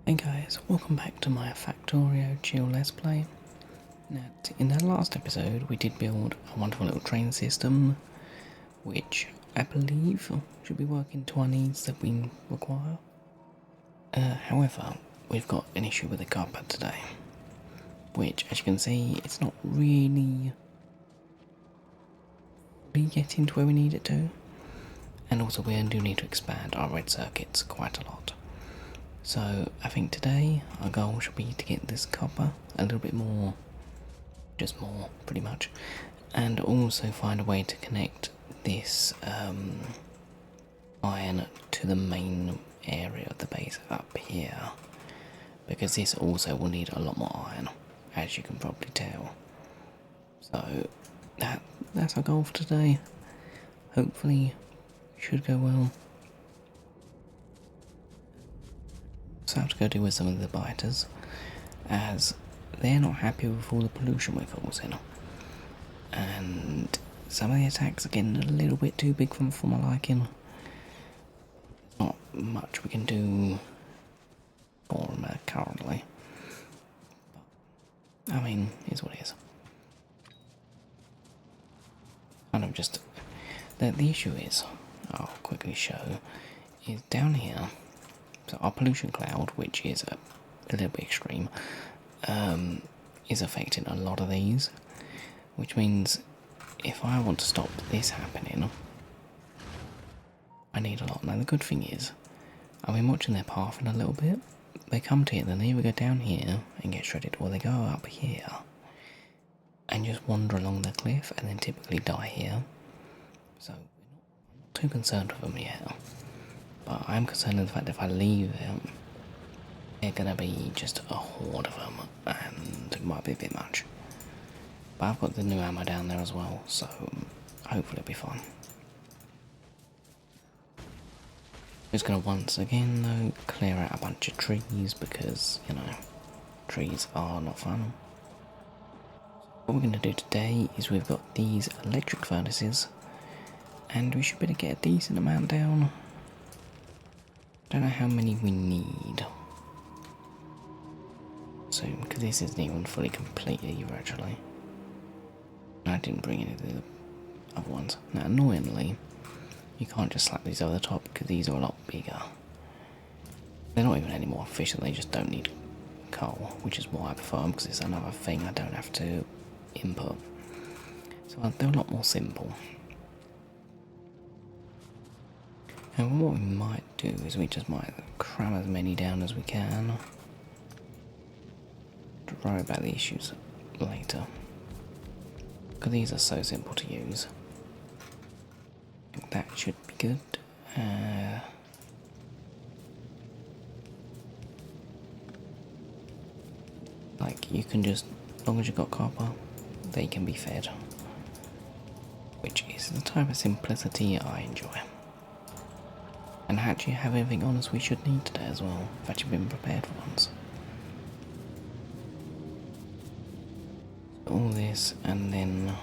Hey guys, welcome back to my Factorio Chill Let's Play. Now, in the last episode we did build a wonderful little train system, which I believe should be working to our needs that we require. However, we've got an issue with the car pad today, which, as you can see, it's not really getting to where we need it to. And also we do need to expand our red circuits quite a lot. So I think today our goal should be to get this copper a little bit more, just more pretty much, and also find a way to connect this iron to the main area of the base up here, because this also will need a lot more iron, as you can probably tell. So that's our goal for today. Hopefully it should go well. So I have to go deal with some of the biters, as they're not happy with all the pollution we're causing. And some of the attacks are getting a little bit too big for my liking. Not much we can do for them currently. But, I mean, it's what it is. Kind of just... The issue is, I'll quickly show, is down here. So our pollution cloud, which is a little bit extreme, is affecting a lot of these, which means if I want to stop this happening, I need a lot. Now the good thing is, I've been watching their pathing a little bit. They come to here, then they either go down here and get shredded, or they go up here and just wander along the cliff and then typically die here. So I'm not too concerned with them yet. But I'm concerned with the fact that if I leave them, they're going to be just a horde of them, and it might be a bit much. But I've got the new ammo down there as well, so hopefully it'll be fine. Just going to once again, though, clear out a bunch of trees, because, you know, trees are not fun. What we're going to do today is we've got these electric furnaces, and we should be able to get a decent amount down. Don't know how many we need. So, because this isn't even fully complete either, actually. I didn't bring any of the other ones. Now, annoyingly, you can't just slap these over the top because these are a lot bigger. They're not even any more efficient, they just don't need coal, which is why I prefer them, because it's another thing I don't have to input. So they're a lot more simple. And what we might do is we just might cram as many down as we can to worry about the issues later, because these are so simple to use. I think that should be good. Like, you can just, as long as you've got copper, they can be fed, which is the type of simplicity I enjoy. And actually have everything on as we should need today as well. I've actually been prepared for once. All this, and then...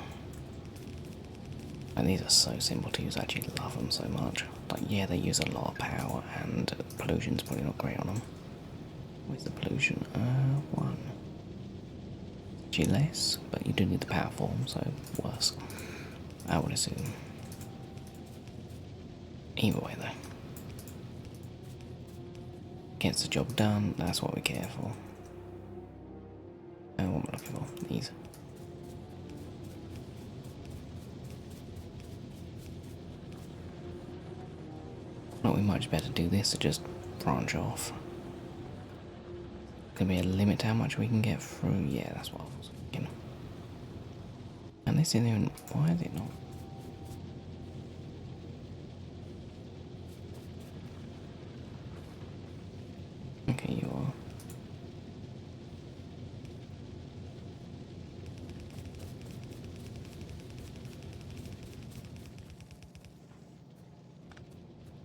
And these are so simple to use, I actually love them so much. Like, yeah, they use a lot of power, and pollution's probably not great on them. Where's the pollution? 1. Actually less, but you do need the power for them, so worse, I would assume. Either way though. Gets the job done, that's what we care for. What am I looking for? These. Well, we might better do this to just branch off. Could be a limit to how much we can get through. Yeah, that's what I was thinking. And this isn't even. Why is it not? Okay, you are.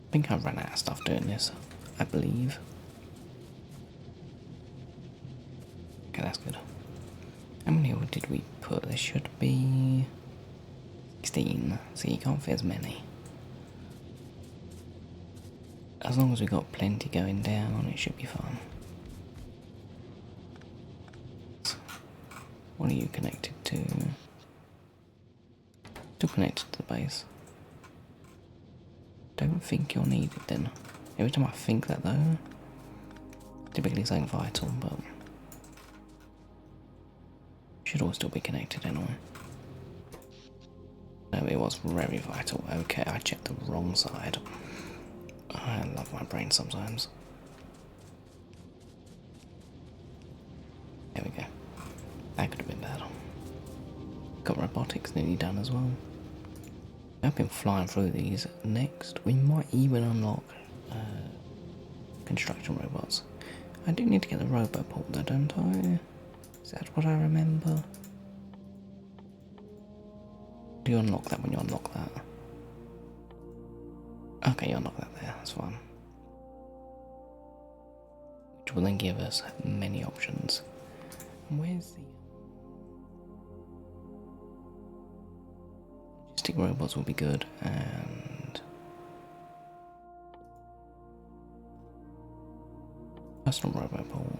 I think I've run out of stuff doing this, I believe. Okay, that's good. How many did we put? There should be 16, so you can't fit as many. As long as we've got plenty going down, it should be fine. What are you connected to? Still connected to the base. Don't think you're needed then. Every time I think that though, typically something vital, but should all still be connected anyway. No, it was very vital. Okay, I checked the wrong side. I love my brain sometimes. There we go. That could have been better. Got robotics nearly done as well. I've been flying through these. Next, we might even unlock construction robots. I do need to get the robot port though, don't I? Is that what I remember? Do you unlock that when you unlock that? Okay, you unlock that there, that's fine. Which will then give us many options. Where's the logistic robots will be good, and personal robot port.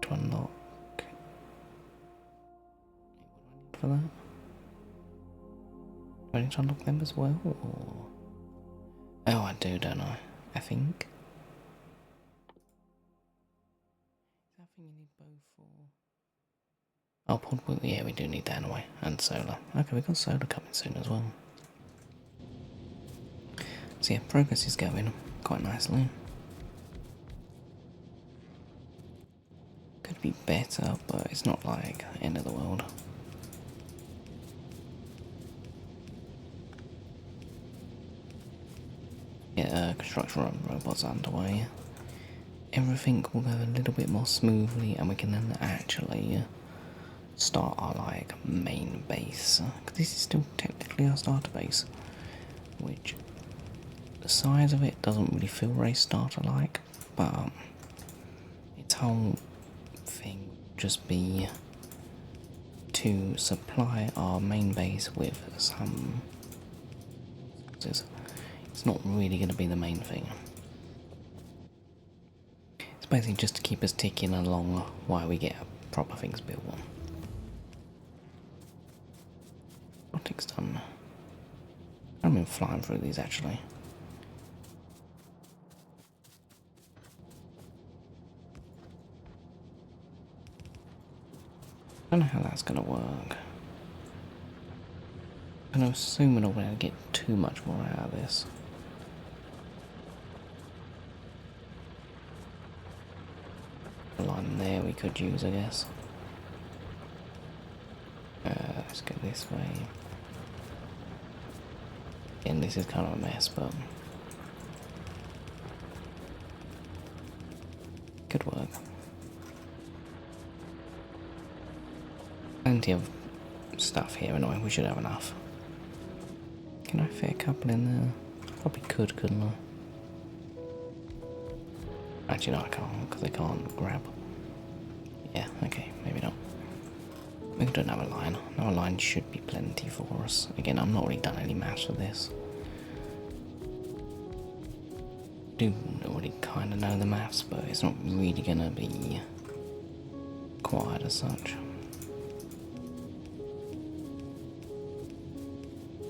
To unlock. What do I need for that? Do I need to unlock them as well? Or... oh, I do, don't I? I think. Is that thing you need both for? Oh, portable. Yeah, we do need that anyway. And solar. Okay, we've got solar coming soon as well. So yeah, progress is going quite nicely. Could be better, but it's not like the end of the world. Yeah, construction robots are underway. Everything will go a little bit more smoothly, and we can then actually start our like main base. Because this is still technically our starter base, which the size of it doesn't really feel very starter-like, but its whole thing would just be to supply our main base with some resources. It's not really going to be the main thing. It's basically just to keep us ticking along while we get proper things built on. Robotics done. I've been flying through these actually. I don't know how that's going to work. I'm assuming I'll be able to get too much more out of this. A line there we could use, I guess. Let's go this way. Again, this is kind of a mess, but could work. Plenty of stuff here anyway, we should have enough. Can I fit a couple in there? Probably could, couldn't I? Actually no, I can't, because they can't grab. Yeah, okay, maybe not. We can do another line. Another line should be plenty for us. Again, I've not really done any maths for this. Do already kind of know the maths, but it's not really going to be quite as such.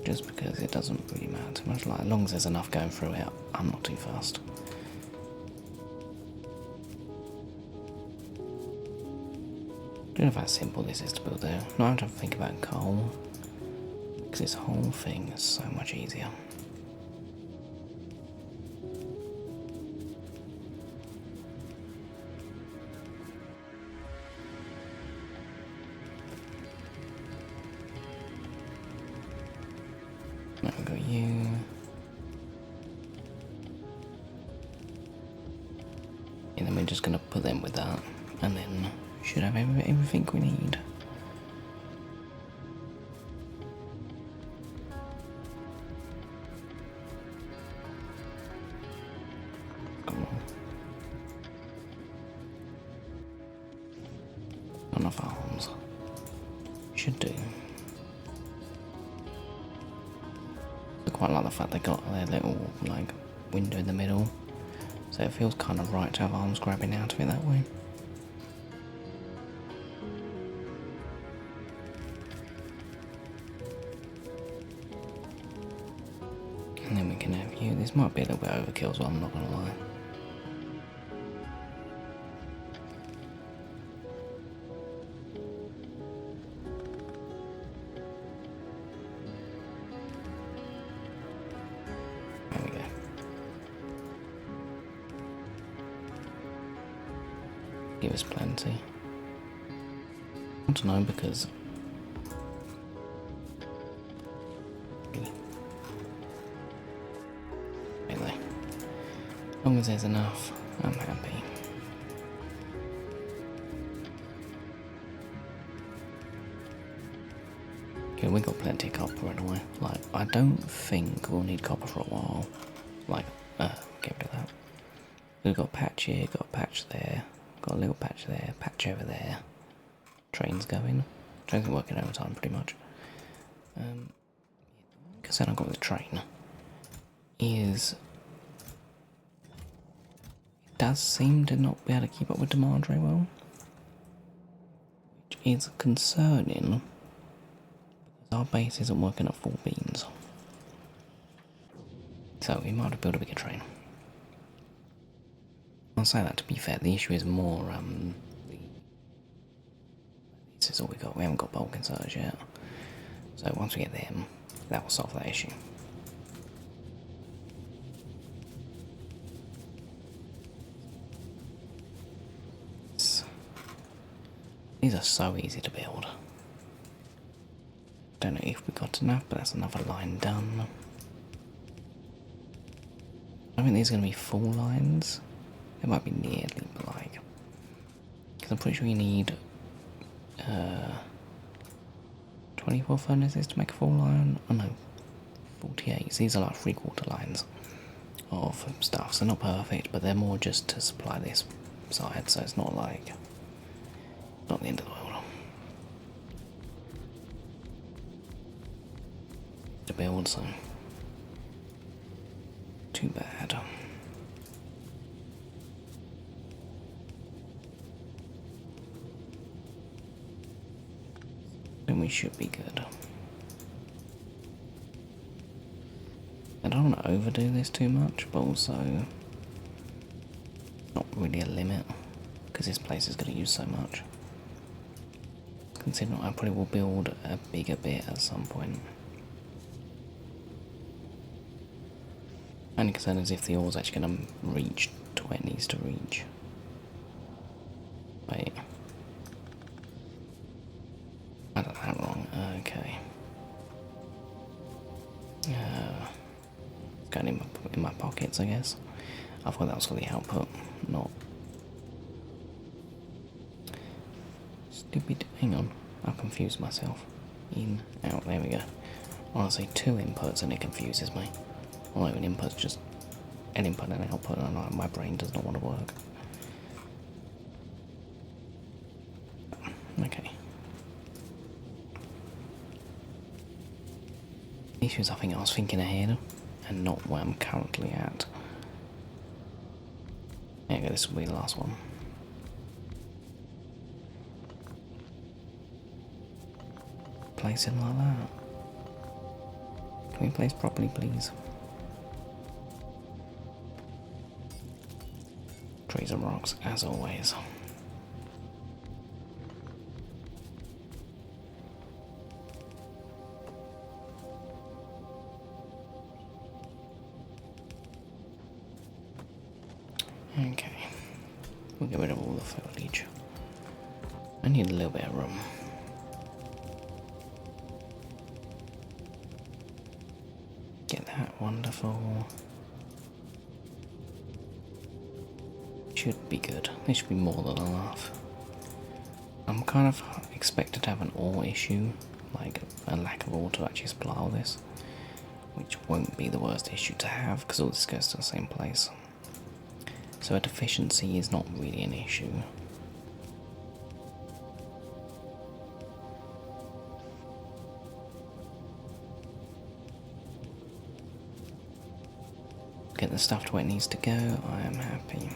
Just because it doesn't really matter too much. Like, as long as there's enough going through it, I'm not too fast. I don't know how simple this is to build though. Now I have to think about coal, because this whole thing is so much easier. Now we've got you. And then we're just going to put them with that, and then should have everything we need. Come on. Not enough arms. Should do. I quite like the fact they got their little like window in the middle, so it feels kind of right to have arms grabbing out of it that way. This might be a little bit overkill as well, I'm not gonna lie. There we go. Give us plenty. I want to know because anyway, as long as there's enough, I'm happy. Okay, we got plenty of copper anyway. Like, I don't think we'll need copper for a while. Like, get rid of that. We've got a patch here, got a patch there, got a little patch there, patch over there. Trains going. Trains are working overtime pretty much. Because then I've got the train. Is it does seem to not be able to keep up with demand very well, which is concerning because our base isn't working at full beams. So we might have to build a bigger train. I'll say that to be fair, the issue is more this is all we got. We haven't got bulk inserters yet. So once we get them, that will solve that issue. These are so easy to build. Don't know if we got enough, but that's another line done. I think these are going to be full lines. They might be nearly, but like, because I'm pretty sure you need 24 furnaces to make a full line. Oh no, 48. So these are like 3/4 lines of stuff. So not perfect, but they're more just to supply this side. So it's not like, not the end of the world. To build, so too bad. Then we should be good. I don't want to overdo this too much, but also not really a limit, because this place is going to use so much. Considering I probably will build a bigger bit at some point. Only concern is if the ore's actually going to reach to where it needs to reach. Wait. I done that wrong. Okay. It's going in my pockets, I guess. I thought that was for the output, not... Stupid. Hang on. I've confused myself. In, out. There we go. Honestly, 2 inputs and it confuses me. Although an input's just an input and an output, and my brain does not want to work. Okay. The issue is I think I was thinking ahead and not where I'm currently at. There you go, this will be the last one. Place it like that. Can we place properly, please? Trees and rocks, as always. Okay, we'll get rid of all the foliage. I need a little bit of room. Get that, wonderful. Should be good. This should be more than enough. I'm kind of expected to have an ore issue, like a lack of ore to actually supply all this, which won't be the worst issue to have because all this goes to the same place. So a deficiency is not really an issue. Get the stuff to where it needs to go, I am happy.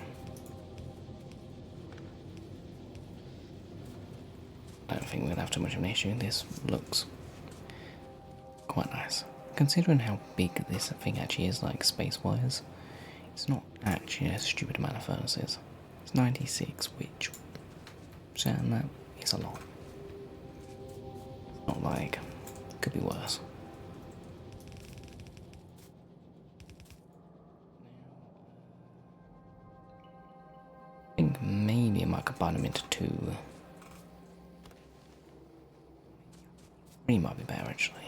I don't think we're going to have too much of an issue. This looks quite nice. Considering how big this thing actually is, like space-wise, it's not actually a stupid amount of furnaces. It's 96, which, saying that, is a lot. It's not like, could be worse. I think maybe I might combine them into 2. 3 might be better actually.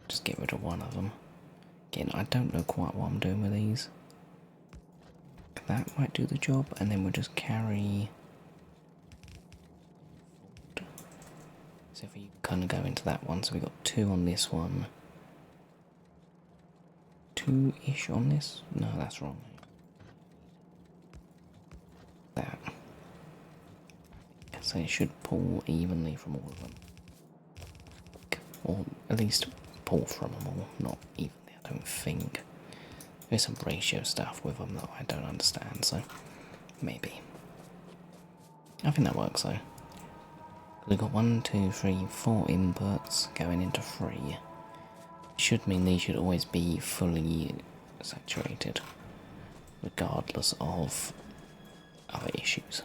Just get rid of one of them. Again, I don't know quite what I'm doing with these. That might do the job, and then we'll just carry. So if we kind of go into that one, so we got 2 on this one. 2-ish on this? No, that's wrong. That. So it should pull evenly from all of them. Or at least pull from them all, not evenly, I don't think. There's some ratio stuff with them that I don't understand, so maybe. I think that works though. We've got 1, 2, 3, 4 inputs going into 3. Should mean these should always be fully saturated, regardless of other issues.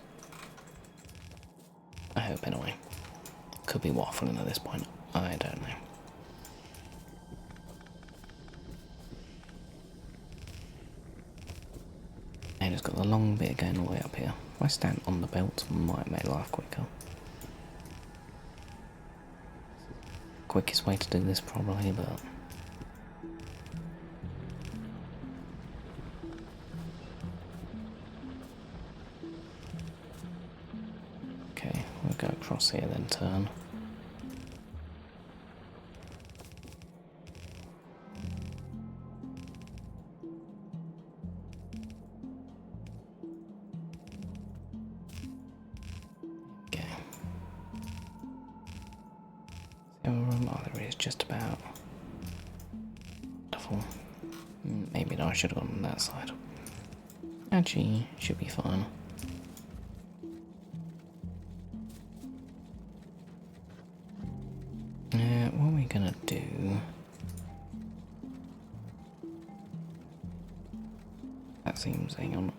I hope anyway. Could be waffling at this point, I don't know. And it's got the long bit going all the way up here. If I stand on the belt, might make life quicker. Quickest way to do this probably, but okay, we'll go across here then turn. Oh, there is just about. Wonderful. Maybe I should have gone on that side. Actually, should be fine. What are we gonna do? That seems. Hang on.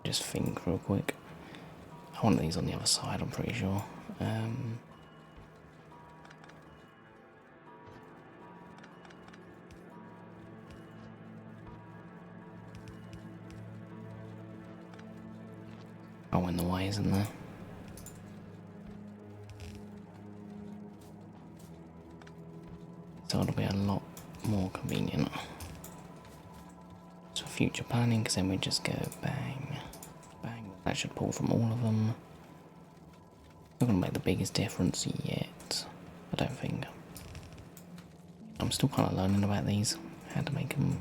Just think real quick. I want these on the other side, I'm pretty sure. Oh, in the way, isn't there? So it'll be a lot more convenient. So future planning, because then we just go bang, bang. That should pull from all of them. Not gonna make the biggest difference yet, I don't think. I'm still kind of learning about these, how to make them.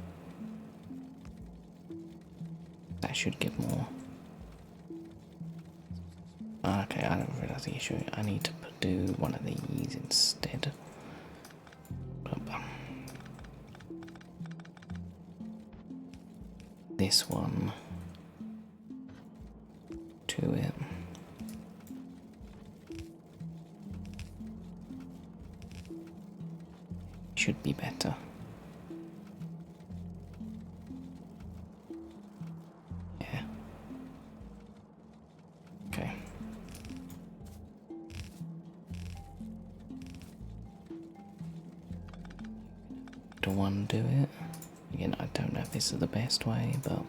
That should give more. Okay, I don't realise the issue. I need to do one of these instead. This one to it. Should be better. Yeah. Okay. To undo it. Again, I don't know if this is the best way, but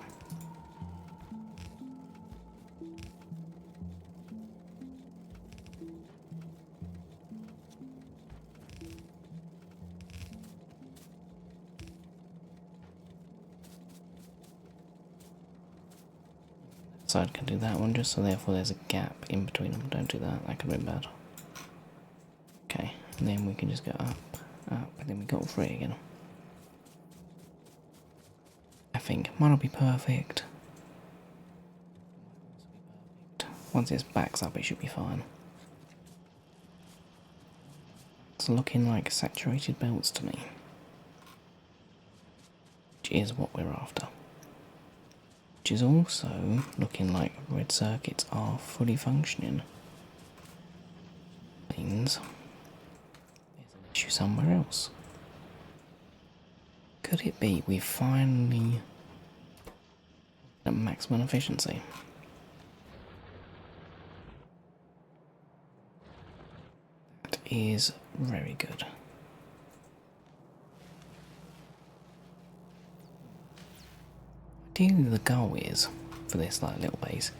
side can do that one, just so therefore there's a gap in between them. Don't do that, that could be bad. Okay, and then we can just go up, up, and then we go free again. I think might not be perfect. Once it backs up, it should be fine. It's looking like saturated belts to me, which is what we're after. which is also looking like red circuits are fully functioning. Means there's an issue somewhere else. Could it be we've finally at maximum efficiency? That is very good. Ideally, the goal is for this little base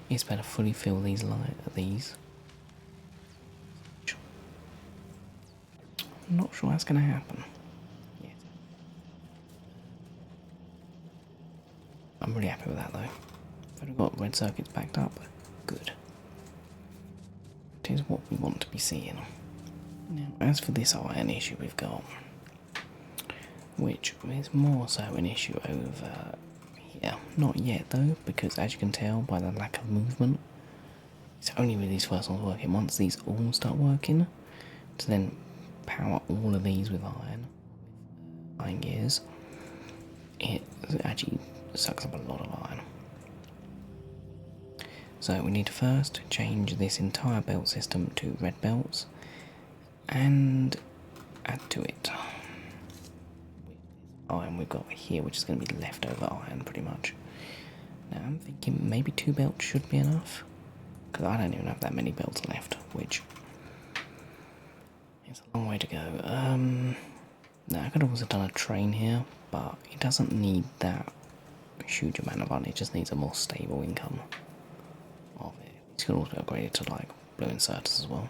is better fully fill these I'm not sure that's going to happen yet. I'm really happy with that though. If I've got red circuits backed up, good. It is what we want to be seeing. Now, as for this iron issue we've got, which is more so an issue over here. Not yet though, because as you can tell by the lack of movement, it's only with these first ones working. Once these all start working, to then power all of these with iron gears, it actually sucks up a lot of iron. So we need to first change this entire belt system to red belts and add to it iron we've got here, which is going to be leftover iron pretty much. Now I'm thinking maybe 2 belts should be enough, because I don't even have that many belts left, which is a long way to go. Now I could also have done a train here, but it doesn't need that huge amount of iron, it just needs a more stable income of it. It's going to also be upgraded to like blue inserters as well.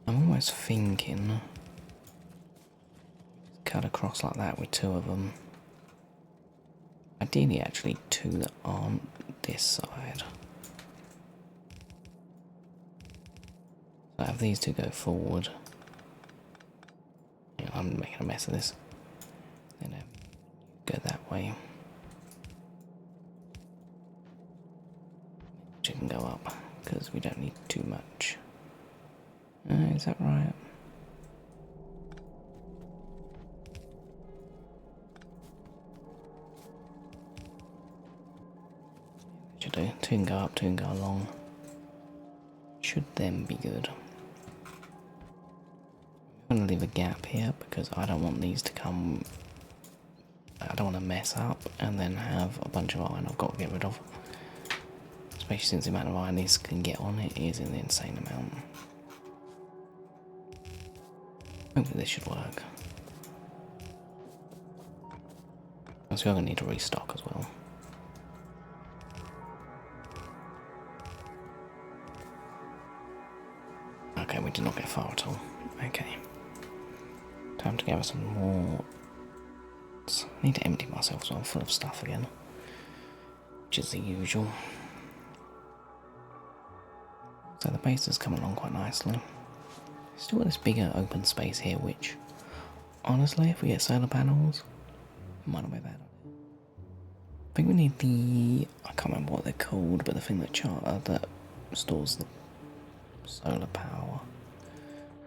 I'm almost thinking cut across like that with 2 of them. Ideally actually 2 that aren't this side. So I have these 2 go forward. Yeah, I'm making a mess of this. Then go that way. Which can go up, because we don't need too much. Is that right? Should do. 2 can go up, 2 can go along. Should then be good. I'm going to leave a gap here because I don't want these to come. I don't want to mess up and then have a bunch of iron I've got to get rid of. Especially since the amount of iron these can get on it is an insane amount. Hopefully this should work. So we're going to need to restock as well. Okay, we did not get far at all. Okay. Time to gather some more. I need to empty myself so I'm full of stuff again. Which is the usual. So the base has come along quite nicely. Still got this bigger open space here, which, honestly, if we get solar panels, might not be bad. I think we need the, I can't remember what they're called, but the thing that stores the solar power.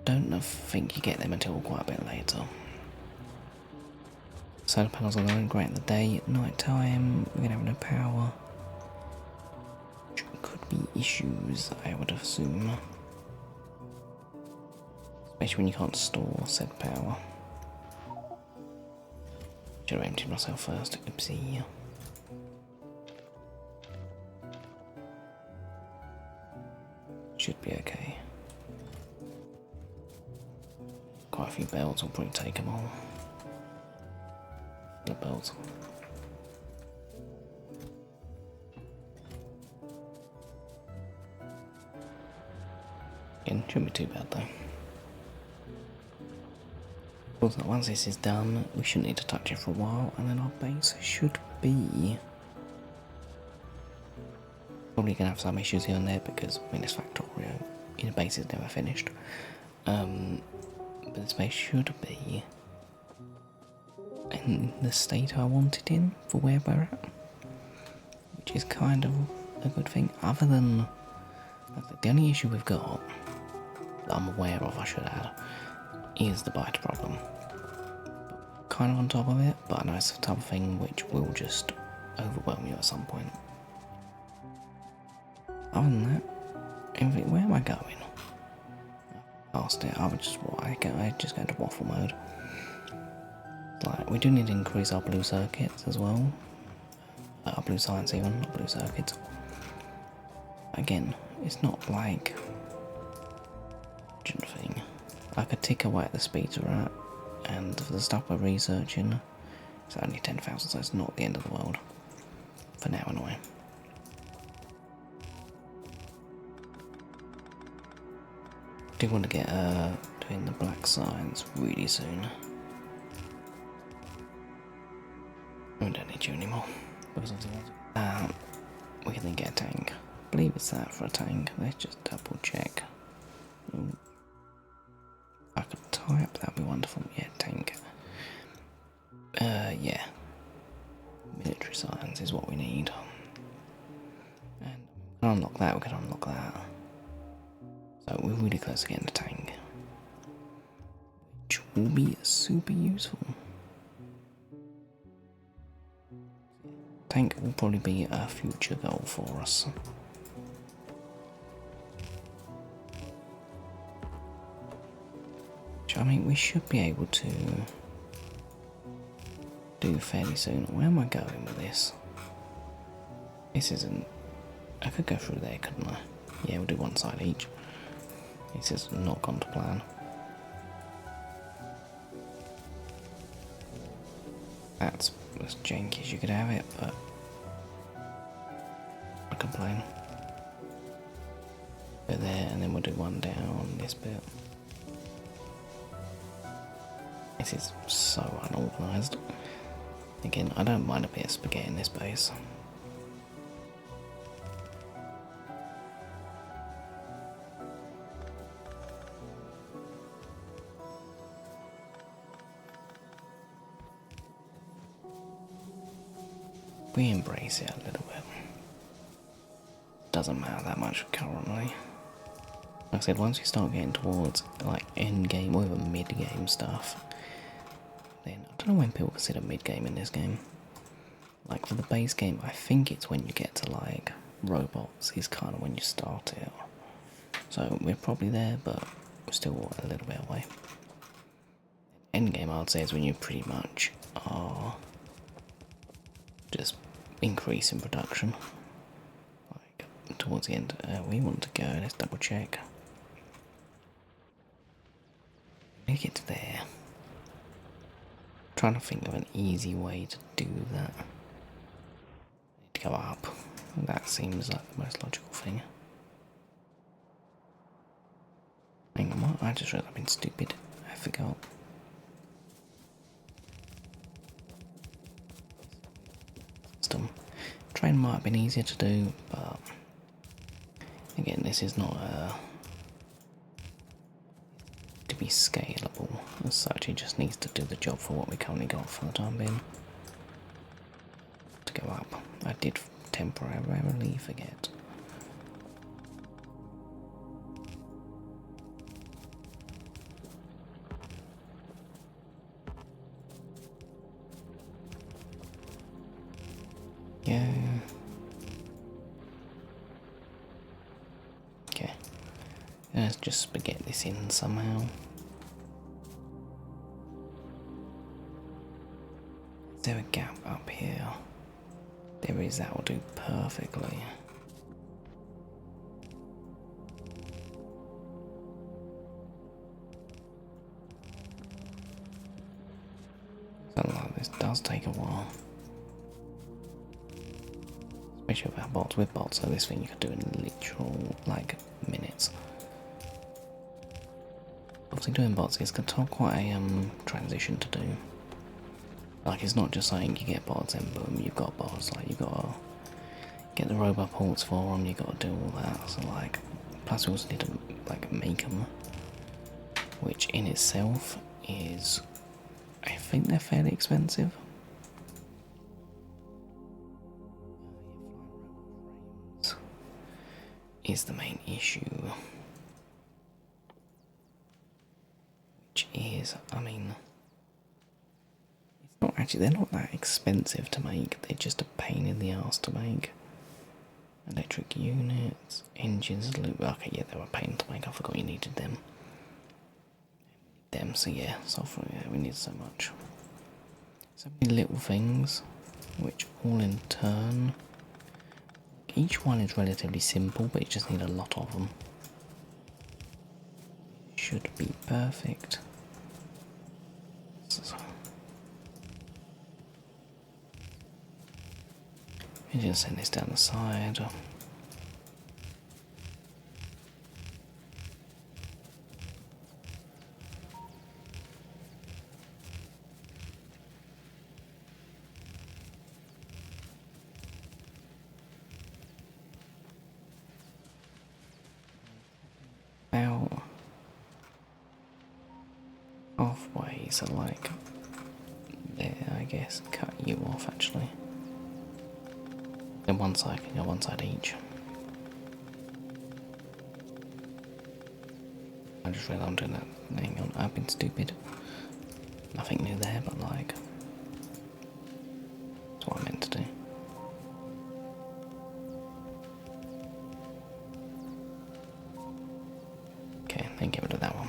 Don't think you get them until quite a bit later. Solar panels are going great in the day. At night time, we're going to have no power. Which could be issues, I would assume. Especially when you can't store said power. Should have emptied myself first. Oopsie. Should be okay. Quite a few belts, I'll probably take them all. The belts. Again, shouldn't be too bad though. Also, once this is done, we shouldn't need to touch it for a while, and then our base should be probably gonna have some issues here and there because I mean this Factorio, the base is never finished. But this base should be in the state I want it in for where we're at, which is kind of a good thing. Other than the only issue we've got that I'm aware of, I should add, is the bite problem. kind of on top of it, but I know it's the type of thing which will just overwhelm you at some point. Other than that, where am I going? Past it, I just go into waffle mode. Like, we do need to increase our blue circuits as well. Our blue science even, not blue circuits. Again, it's not like thing. I could tick away at the speeds we're at, and for the stuff we're researching, it's only 10,000, so it's not the end of the world. For now, anyway. I do want to get doing the black science really soon. We don't need you anymore. Because we can then get a tank. I believe it's that for a tank. Let's just double check. Ooh. I could type, that'd be wonderful. Yeah, tank. Yeah. Military science is what we need. And we can unlock that, we can unlock that. So we're really close to getting the tank. Which will be super useful. Tank will probably be a future goal for us. Which, I mean, we should be able to do fairly soon. Where am I going with this? This isn't... I could go through there, couldn't I? Yeah, we'll do one side each. This has not gone to plan. That's as janky as you could have it, but I complain. Go there, and then we'll do one down this bit. This is so unorganised. Again, I don't mind a bit of spaghetti in this base. We embrace it a little bit. Doesn't matter that much currently. Like I said, once you start getting towards like end game or even mid game stuff, then I don't know when people consider mid game in this game. Like for the base game, I think it's when you get to like robots is kind of when you start it. So we're probably there, but we're still a little bit away. End game, I would say, is when you pretty much are just increasing production. Like towards the end, we want to go. Let's double check. Make it to there. Trying to think of an easy way to do that. Need to go up. That seems like the most logical thing. Hang on, what? I just realised I've been stupid. I forgot. Train might have been easier to do, but again, this is not to be scalable as such. It just needs to do the job for what we currently got for the time being. To go up, I did temporarily forget. Yeah. Okay. Let's just spaghetti this in somehow. Is there a gap up here? There is, that will do perfectly. Something like this does take a while. Especially with our bots. With bots, so this thing you could do in literal, like, minutes. Obviously doing bots is quite a transition to do. Like, it's not just saying you get bots and boom, you've got bots. Like, you've got to get the robot ports for them, you've got to do all that. So, like, plus we also need to, like, make them. Which in itself is, I think they're fairly expensive. Is the main issue. Which is, I mean, Not actually, they're not that expensive to make, they're just a pain in the arse to make. Electric units, engines, loop. Okay, yeah, they were a pain to make, I forgot you needed them. So yeah, software, yeah, we need so much. So many little things, which all in turn, each one is relatively simple, but you just need a lot of them. Should be perfect. You just send this down the side. About halfway, so like there, I guess, cut you off actually. Then one side can go one side each. I just realised I'm doing that. Hang on, I've been stupid. Nothing new there, but like, that's what I meant to do. Okay, then get rid of that one.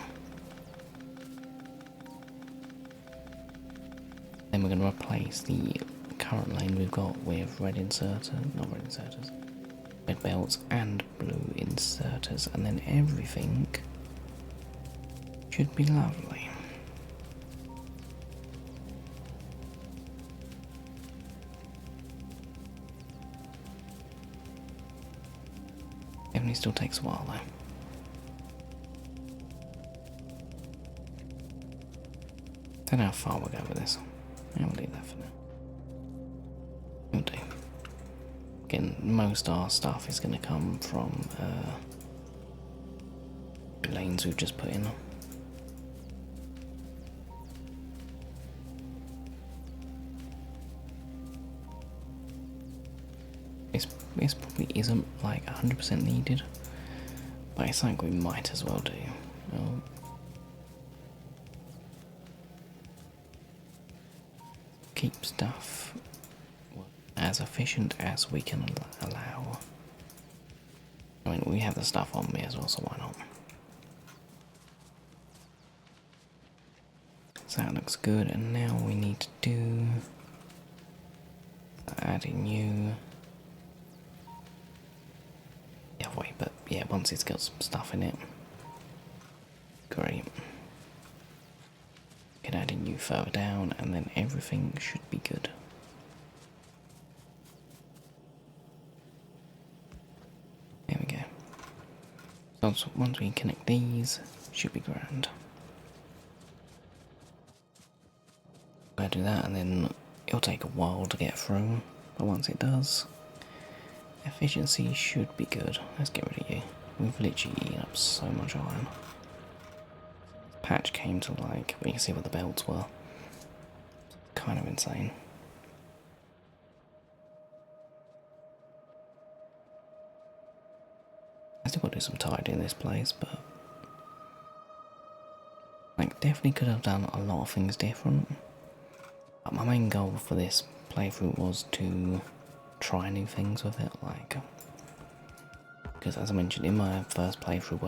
Then we're going to replace the current lane we've got with red inserters, red belts and blue inserters, and then everything should be lovely. Definitely still takes a while though. Don't know how far we'll go with this. I'll leave that for now. We'll do. Again, most of our stuff is going to come from lanes we've just put in. This probably isn't like 100% needed, but it's something we might as well do. Well, keep stuff as efficient as we can allow. I mean, we have the stuff on me as well, so why not? So that looks good, and now we need to do adding new. Yeah, wait, but yeah, once it's got some stuff in it, great. Can add a new further down, and then everything should be good. There we go. So once we connect these, should be grand. I'll do that, and then it'll take a while to get through, but once it does, efficiency should be good. Let's get rid of you. We've literally eaten up so much iron. Patch came to like, we can see where the belts were. Kind of insane. I still got to do some tidying in this place, but like definitely could have done a lot of things different. But my main goal for this playthrough was to try new things with it, like, because as I mentioned in my first playthrough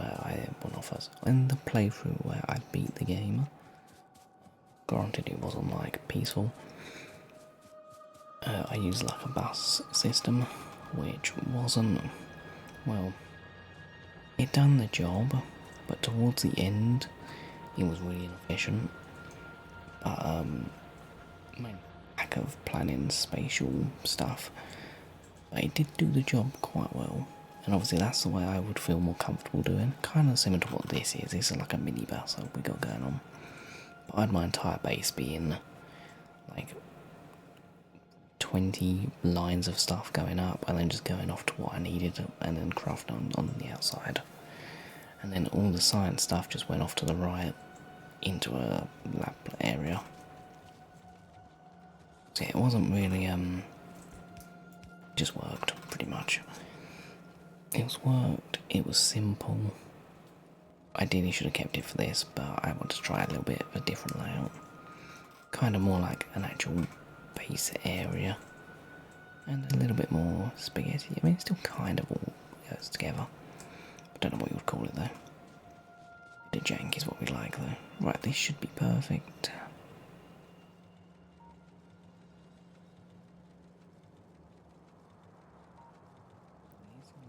in the playthrough where I beat the game, granted it wasn't like peaceful, I used like a bus system, which wasn't, well, it done the job, but towards the end it was really inefficient. But my lack of planning spatial stuff, but it did do the job quite well, and obviously that's the way I would feel more comfortable doing. Kind of similar to what this is. This is like a mini bus that we got going on. But I had my entire base being like 20 lines of stuff going up, and then just going off to what I needed, and then craft on the outside. And then all the science stuff just went off to the right into a lab area. So it wasn't really, just worked pretty much. It was simple. Ideally should have kept it for this, but I want to try a little bit of a different layout. kind of more like an actual base area. And a little bit more spaghetti. I mean, it still kind of all goes together. I don't know what you would call it though. The jank is what we like though. Right, this should be perfect.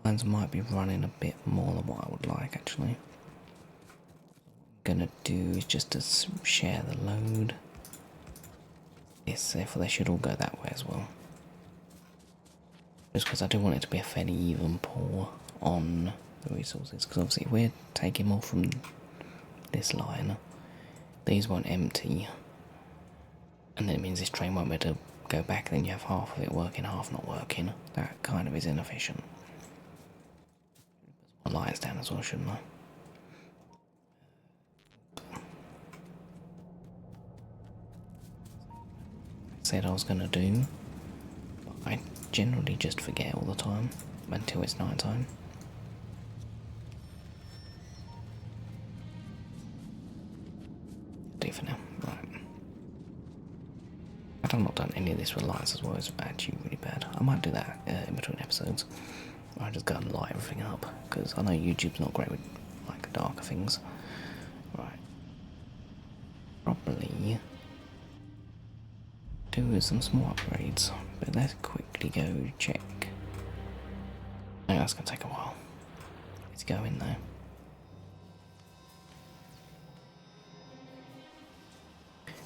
Lines might be running a bit more than what I would like actually. What I'm gonna do is just to share the load. Yes, therefore they should all go that way as well. Just because I do want it to be a fairly even pour on the resources. Because obviously if we're taking more from this line, these won't empty. And then it means this train won't be able to go back, then you have half of it working, half not working. That kind of is inefficient. Put lights down as well, shouldn't I? Said I was going to do, but I generally just forget all the time until it's night time. Do for now, right. I've not done any of this with lights as well, it's actually really bad. I might do that in between episodes. I just go and light everything up, because I know YouTube's not great with like darker things. Right. Probably do some small upgrades, but let's quickly go check. Oh, that's going to take a while. It's going though.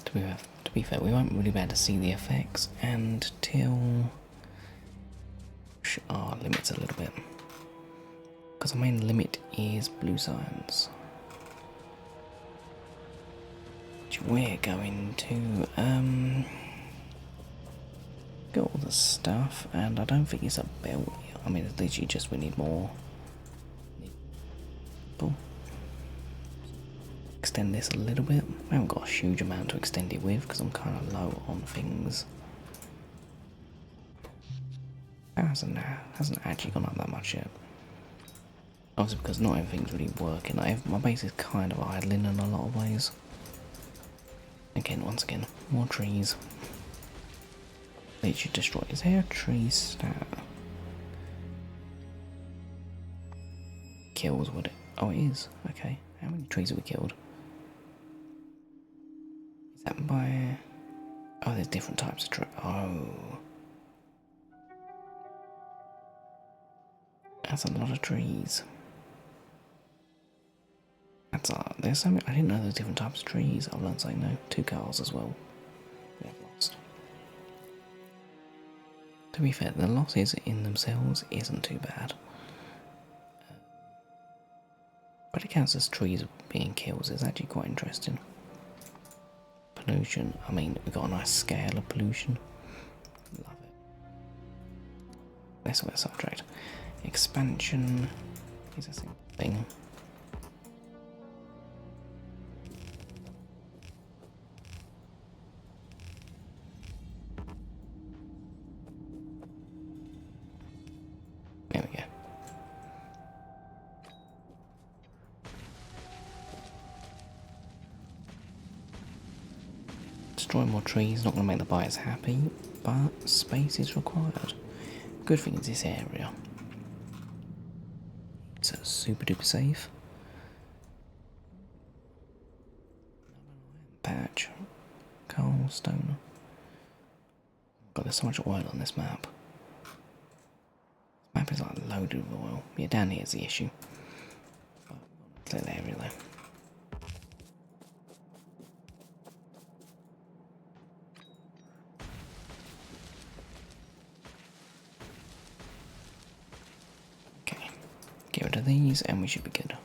To be fair, we won't really be able to see the effects until push our limits a little bit. Because our main limit is blue science. Which we're going to get all the stuff, and I don't think it's a belt yet. I mean, it's literally just we need more. Extend this a little bit. I haven't got a huge amount to extend it with because I'm kind of low on things. Hasn't actually gone up that much yet. Obviously because not everything's really working. My base is kind of idling in a lot of ways. Again, once again, more trees. They should destroy. Is there a tree stat? Kills, would it? Oh, it is. Okay. How many trees have we killed? Is that by... Oh, there's different types of trees. Oh. That's a lot of trees. That's there's so many, I didn't know there's different types of trees. I've learned something new. 2 cars as well. We have lost. To be fair, the losses in themselves isn't too bad. But it counts as trees being kills. It's actually quite interesting. Pollution. I mean, we've got a nice scale of pollution. Love it. Let's get subtract. Expansion is a simple thing. There we go. Destroy more trees, not going to make the buyers happy, but space is required. Good thing is this area. It's super duper safe. Patch. Coal, stone. God, there's so much oil on this map. This map is like loaded with oil. Yeah, down here is the issue. Clear the area though. Get rid of these and we should be good.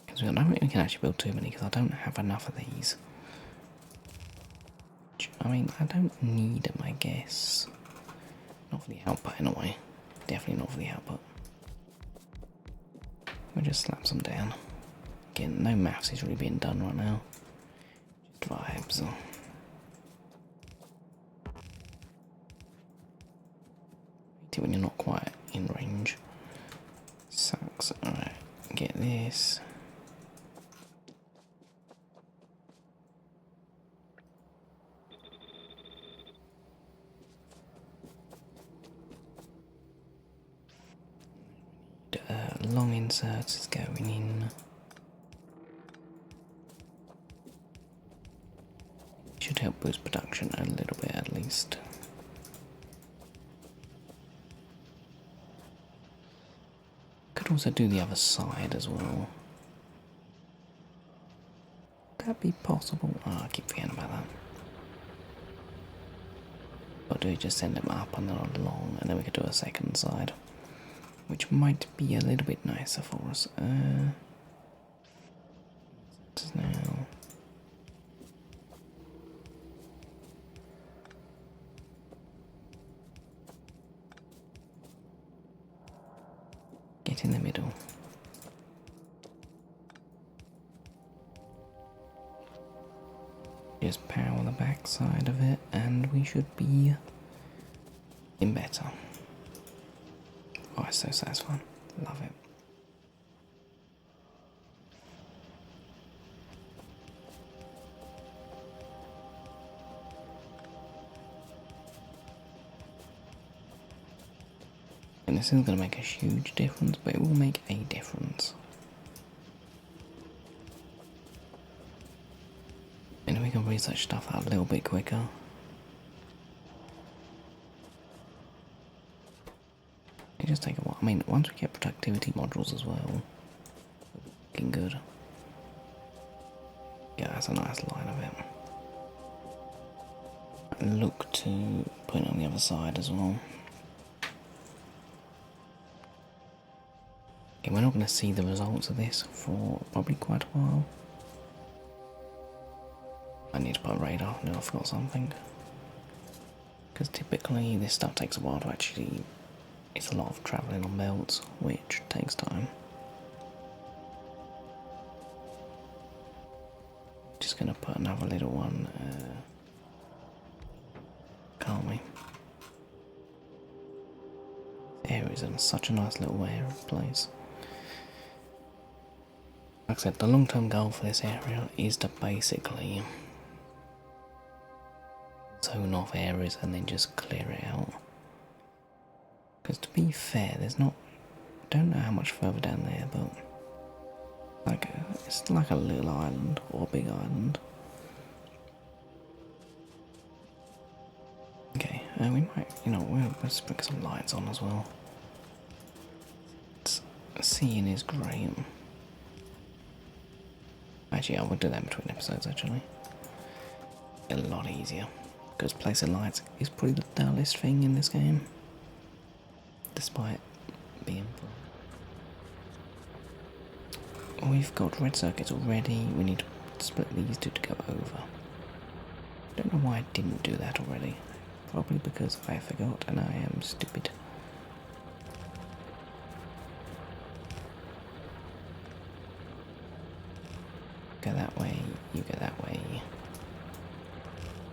Because I don't think we can actually build too many because I don't have enough of these. I mean, I don't need them, I guess. Not for the output anyway. Definitely not for the output. We'll just slap some down. Again, no maths is really being done right now. Just vibes. When you're not quite in range. Sucks. Alright, get this. long inserts is going in. Should help boost production a little bit at least. Could also do the other side as well. Could that be possible? Oh, I keep forgetting about that. Or do we just send them up and then along, and then we could do a second side, which might be a little bit nicer for us. Now. Get in the middle. Just power the back side of it and we should be in better. Oh, it's so satisfying. Love it. And this isn't going to make a huge difference, but it will make a difference. And we can research stuff out a little bit quicker. It just take a while. I mean, once we get productivity modules as well, looking good. Yeah, that's a nice line of it. And look to put it on the other side as well. Okay, we're not going to see the results of this for probably quite a while. I need to put a radar. No, I forgot something. Because typically this stuff takes a while to actually... It's a lot of travelling on belts, which takes time. Just going to put another little one, can't we? There is such a nice little area of place. Like I said, the long-term goal for this area is to basically zone off areas and then just clear it out. Because to be fair, there's not... I don't know how much further down there, but... it's like a little island, or a big island. Okay, we might... we'll just put some lights on as well. Seeing is great. Actually, I would do that in between episodes, actually. A lot easier. Because placing lights is probably the dullest thing in this game. Despite being fun. We've got red circuits already. We need to split these two to go over. Don't know why I didn't do that already. Probably because I forgot and I am stupid. Go that way, you go that way.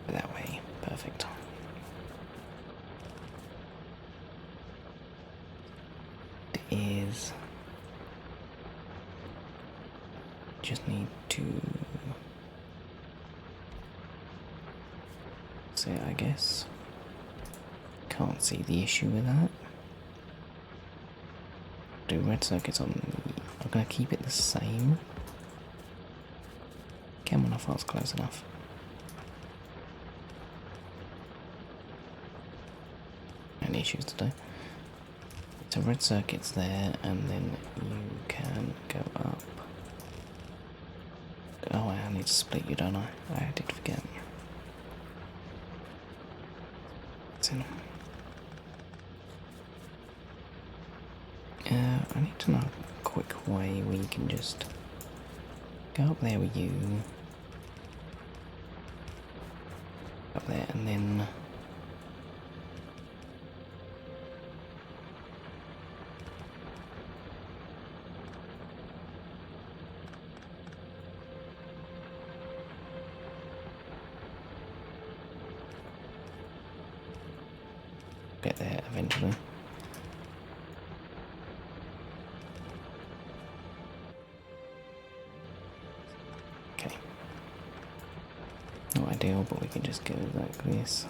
Go that way. Perfect. It is... Just need to... say, I guess. Can't see the issue with that. Do red circuits on the... I'm going to keep it the same. Come on, I thought it was close enough. Any issues today? So red circuit's there, and then you can go up. Oh, I need to split you, don't I? I did forget. I need to know a quick way where you can just go up there with you. Up there, and then... get there eventually. Okay. Not ideal, but we can just go like this.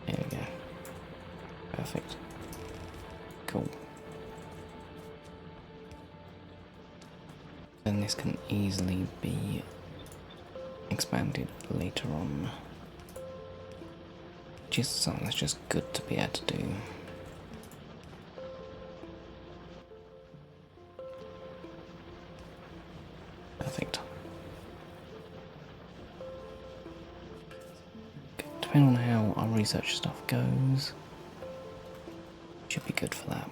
There we go. Perfect. Cool. this can easily be expanded later on. Just something that's just good to be able to do. Perfect. Depending on how our research stuff goes, should be good for that.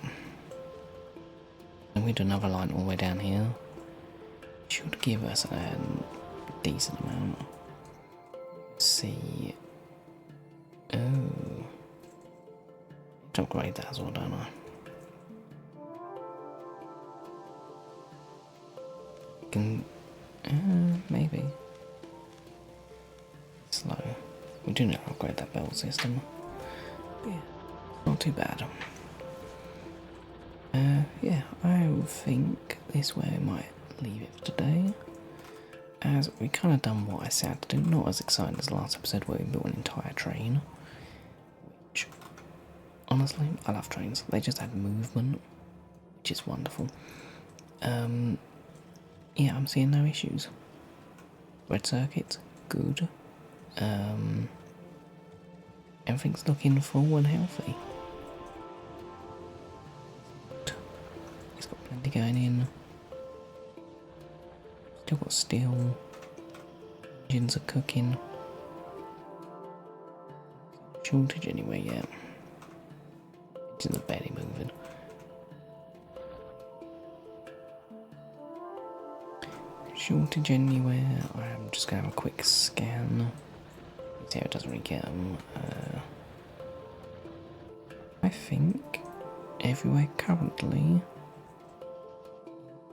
And we do another line all the way down here. Should give us a decent amount. Let's see. Oh. To upgrade that as well, don't I? Can. Maybe. Slow. We do need to upgrade that belt system. But yeah, not too bad. Yeah, I think this way I might leave it for today. As we kind of done what I said to do, not as exciting as the last episode where we built an entire train. Which, honestly, I love trains. They just add movement, which is wonderful. Yeah, I'm seeing no issues. Red circuits, good. Everything's looking full and healthy. It's got plenty going in. Still got steel. Engines are cooking. Shortage anyway, yeah. Engines are barely moving. Shortage anywhere. I'm just gonna have a quick scan. See how it doesn't really get them. I think everywhere currently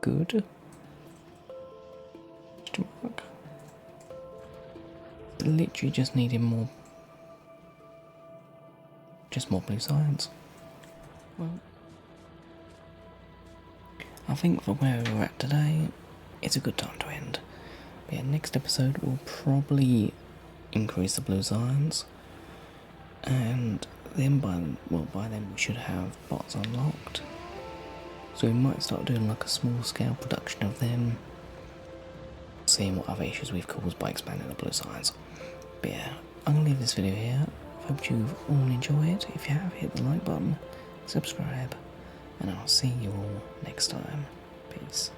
good. Literally just needing more, just more blue science. Well, I think for where we're at today, it's a good time to end. But yeah, next episode will probably increase the blue science, and then by then we should have bots unlocked. So we might start doing like a small scale production of them, seeing what other issues we've caused by expanding the blue science. But yeah, I'm gonna leave this video here. Hope you've all enjoyed. If you have, hit the like button, subscribe, and I'll see you all next time. Peace.